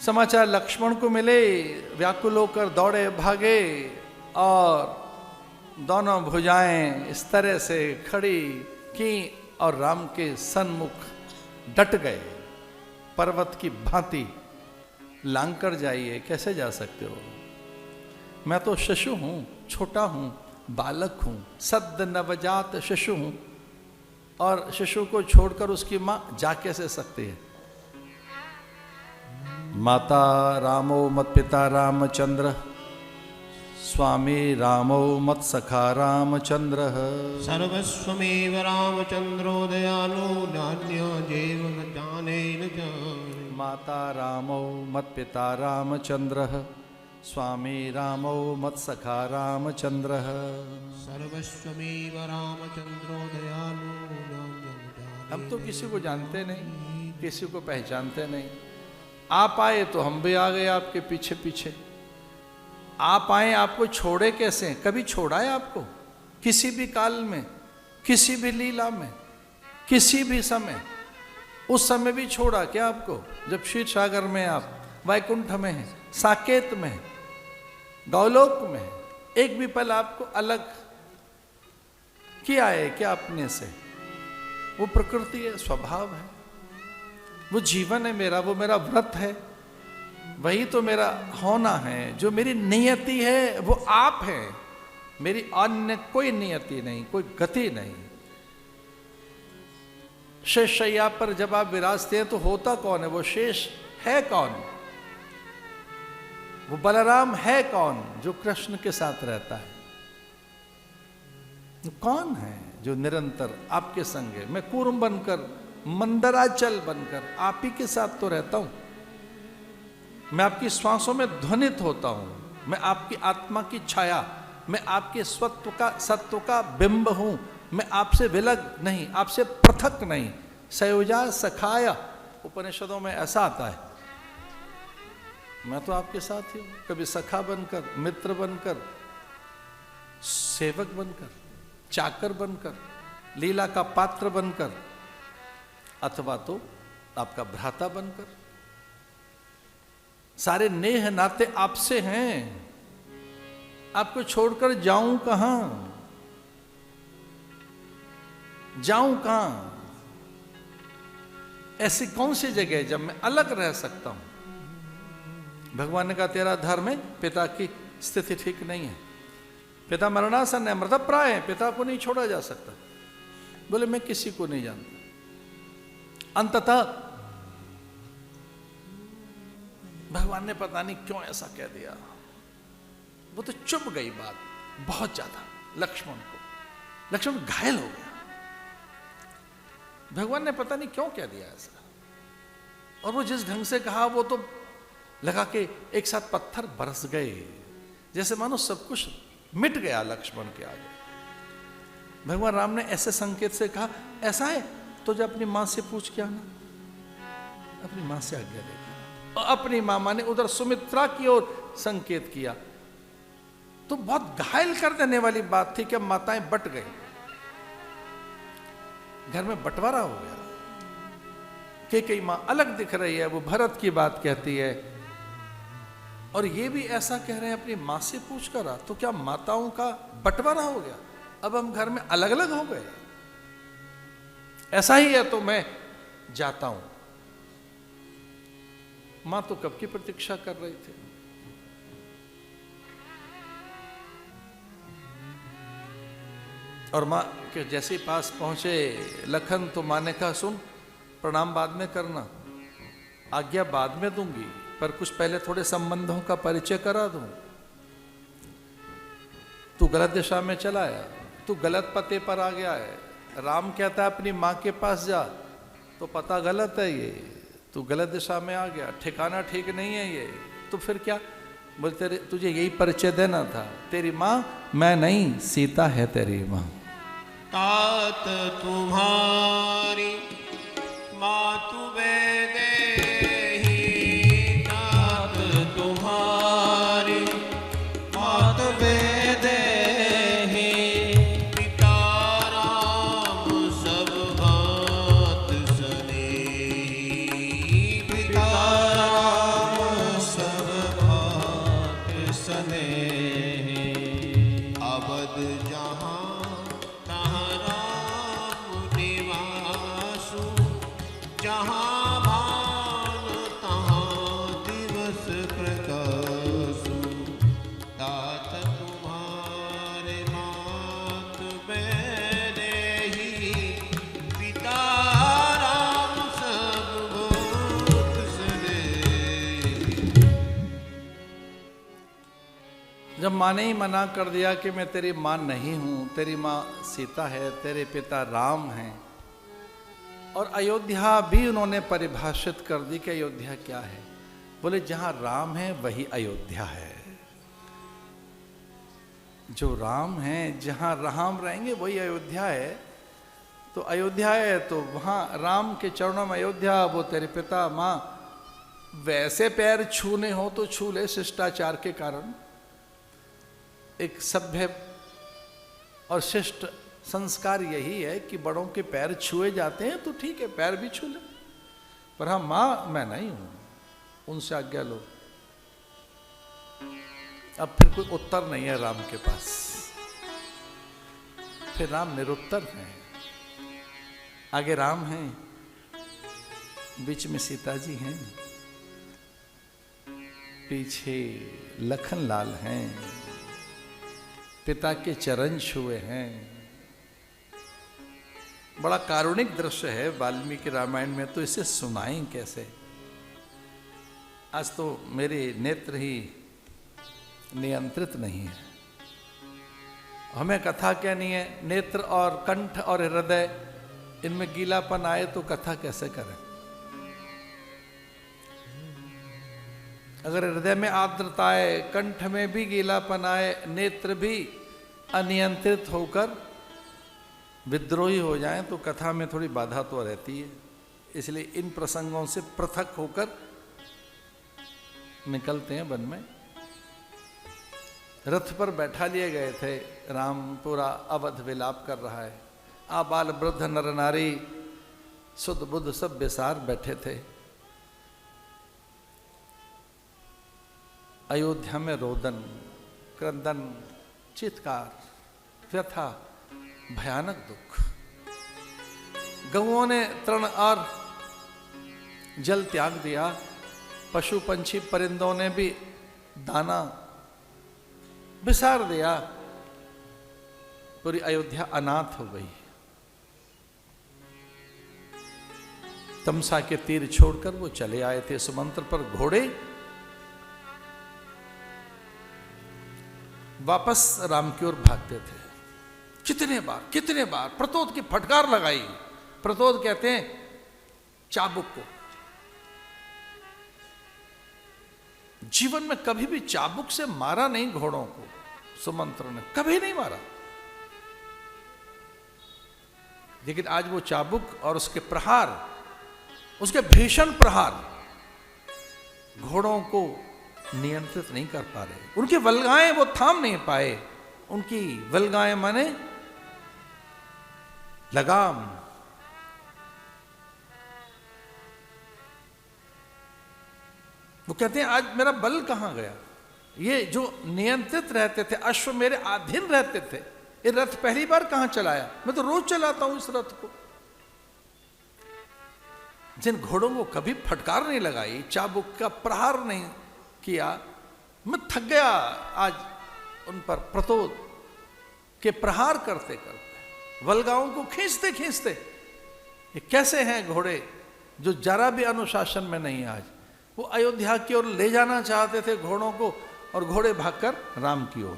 समाचार लक्ष्मण को मिले, व्याकुल होकर दौड़े भागे और दोनों भुजाएं इस तरह से खड़ी की और राम के सन्मुख डट गए, पर्वत की भांति। लांग कर जाइए, कैसे जा सकते हो? मैं तो शिशु हूं, छोटा हूं, बालक हूं, सद्य नवजात शिशु हूं, और शिशु को छोड़कर उसकी मां जा कैसे सकती है? माता रामो मत पिता रामचंद्र, स्वामी रामो मत सखा रामचंद्र, सर्वस्वमेव रामचंद्रो दयालो नान्यो जेव न जाने न जाने। माता रामो मत पिता रामचंद्र, स्वामी रामो मत सखा रामचंद्र, सर्वस्वमेव रामचंद्रो दयालो नान्यो न जाने। हम तो किसी को जानते नहीं, किसी को पहचानते नहीं। आप आए तो हम भी आ गए आपके पीछे पीछे। आप आए, आपको छोड़े कैसे? कभी छोड़ा है आपको? किसी भी काल में, किसी भी लीला में, किसी भी समय? उस समय भी छोड़ा क्या आपको? जब क्षीर सागर में आप वैकुंठ में हैं, साकेत में, गौलोक में, एक भी पल आपको अलग किया है क्या अपने से? वो प्रकृति है, स्वभाव है, वो जीवन है मेरा, वो मेरा व्रत है, वही तो मेरा होना है। जो मेरी नियति है वो आप हैं, मेरी अन्य कोई नियति नहीं, कोई गति नहीं। शेष शैया पर जब आप विराजते हैं तो होता कौन है? वो शेष है कौन? वो बलराम है कौन जो कृष्ण के साथ रहता है? कौन है जो निरंतर आपके संग है? मैं कूर्म बनकर, मंदराचल बनकर आप ही के साथ तो रहता हूं। मैं आपकी श्वासों में ध्वनित होता हूं, मैं आपकी आत्मा की छाया, मैं आपके स्वत्व का, सत्व का बिंब हूं। मैं आपसे विलग नहीं, आपसे पृथक नहीं। सयोजा सखाया, उपनिषदों में ऐसा आता है। मैं तो आपके साथ ही हूं, कभी सखा बनकर, मित्र बनकर, सेवक बनकर, चाकर बनकर, लीला का पात्र बनकर, अथवा तो आपका भ्राता बनकर। सारे नेह नाते आपसे हैं, आपको छोड़कर जाऊं कहां? जाऊं कहां? ऐसी कौन सी जगह है जब मैं अलग रह सकता हूं? भगवान ने कहा तेरा धर्म है, पिता की स्थिति ठीक नहीं है, पिता मरणासन है, मृतप्राय है, पिता को नहीं छोड़ा जा सकता। बोले मैं किसी को नहीं जानता। अंततः भगवान ने पता नहीं क्यों ऐसा कह दिया, वो तो चुप गई बात बहुत ज्यादा लक्ष्मण को। लक्ष्मण घायल हो गया। भगवान ने पता नहीं क्यों कह दिया ऐसा, और वो जिस ढंग से कहा वो तो लगा के एक साथ पत्थर बरस गए, जैसे मानो सब कुछ मिट गया लक्ष्मण के आगे। भगवान राम ने ऐसे संकेत से कहा ऐसा है तो जब अपनी मां से पूछ के आना, अपनी मां से आज्ञा लेकर। और अपनी मामा ने उधर सुमित्रा की ओर संकेत किया, तो बहुत घायल कर देने वाली बात थी कि माताएं बट गई, घर में बंटवारा हो गया। कई मां अलग दिख रही है, वो भरत की बात कहती है, और ये भी ऐसा कह रहे हैं अपनी मां से पूछ कर आ, तो क्या माताओं का बंटवारा हो गया? अब हम घर में अलग अलग हो गए? ऐसा ही है तो मैं जाता हूं। मां तो कब की प्रतीक्षा कर रही थी। और मां के जैसे पास पहुंचे लखन, तो मां ने कहा सुन, प्रणाम बाद में करना, आज्ञा बाद में दूंगी, पर कुछ पहले थोड़े संबंधों का परिचय करा दूं। तू गलत दिशा में चला है, तू गलत पते पर आ गया है। राम कहता है अपनी मां के पास जा, तो पता गलत है ये, तू गलत दिशा में आ गया, ठिकाना ठीक नहीं है ये। तो फिर क्या बोलते, तुझे यही परिचय देना था, तेरी मां मैं नहीं, सीता है तेरी मां। तात तुम्हारी मातु वैदेही, तात तुम्हारी मात वैदेही, पिता राम सब भात सनेही, पिता राम माँ ने ही मना कर दिया कि मैं तेरी माँ नहीं हूँ, तेरी माँ सीता है, तेरे पिता राम हैं। और अयोध्या भी उन्होंने परिभाषित कर दी कि अयोध्या क्या है। बोले जहाँ राम है वही अयोध्या है। जो राम है, जहाँ राम रहेंगे वही अयोध्या है। तो अयोध्या है तो वहाँ राम के चरणों में अयोध्या, वो तेरे पिता माँ। वैसे पैर छूने हो तो छू ले शिष्टाचार के कारण। एक सभ्य और शिष्ट संस्कार यही है कि बड़ों के पैर छुए जाते हैं तो ठीक है, पैर भी छू ले। पर हाँ, माँ मैं नहीं हूं, उनसे आज्ञा लो। अब फिर कोई उत्तर नहीं है राम के पास। फिर राम निरुत्तर हैं। आगे राम हैं, बीच में सीता जी हैं, पीछे लखन लाल हैं, पिता के चरण छुए हैं। बड़ा कारुणिक दृश्य है वाल्मीकि रामायण में, तो इसे सुनाएं कैसे। आज तो मेरे नेत्र ही नियंत्रित नहीं है। हमें कथा कहनी है, नेत्र और कंठ और हृदय इनमें गीलापन आए तो कथा कैसे करें। अगर हृदय में आर्द्रता आए, कंठ में भी गीलापन आए, नेत्र भी अनियंत्रित होकर विद्रोही हो जाए तो कथा में थोड़ी बाधा तो रहती है। इसलिए इन प्रसंगों से पृथक होकर निकलते हैं वन में। रथ पर बैठा लिए गए थे, राम पूरा अवध विलाप कर रहा है। आबाल वृद्ध नर नारी सुध बुद्ध सब बेसार बैठे थे। अयोध्या में रोदन, क्रंदन, चित्कार, व्यथा, भयानक दुख। गौओं ने तृण और जल त्याग दिया। पशु पंछी परिंदों ने भी दाना बिसार दिया। पूरी अयोध्या अनाथ हो गई। तमसा के तीर छोड़कर वो चले आए थे। सुमंत्र पर घोड़े वापस राम की ओर भागते थे। कितने बार प्रतोद की फटकार लगाई। प्रतोद कहते हैं चाबुक को। जीवन में कभी भी चाबुक से मारा नहीं घोड़ों को सुमंत्र ने, कभी नहीं मारा। लेकिन आज वो चाबुक और उसके प्रहार, उसके भीषण प्रहार घोड़ों को नियंत्रित नहीं कर पा रहे। उनकी वल्गाएं वो थाम नहीं पाए। उनकी वल्गाएं माने लगाम। वो कहते हैं आज मेरा बल कहां गया। ये जो नियंत्रित रहते थे, अश्व मेरे अधीन रहते थे, ये रथ पहली बार कहां चलाया। मैं तो रोज चलाता हूं इस रथ को। जिन घोड़ों को कभी फटकार नहीं लगाई, चाबुक का प्रहार नहीं किया, मैं थक गया आज उन पर प्रतोद के प्रहार करते करते, वल्गाओं को खींचते खींचते। ये कैसे हैं घोड़े जो जरा भी अनुशासन में नहीं। आज वो अयोध्या की ओर ले जाना चाहते थे घोड़ों को, और घोड़े भागकर राम की ओर।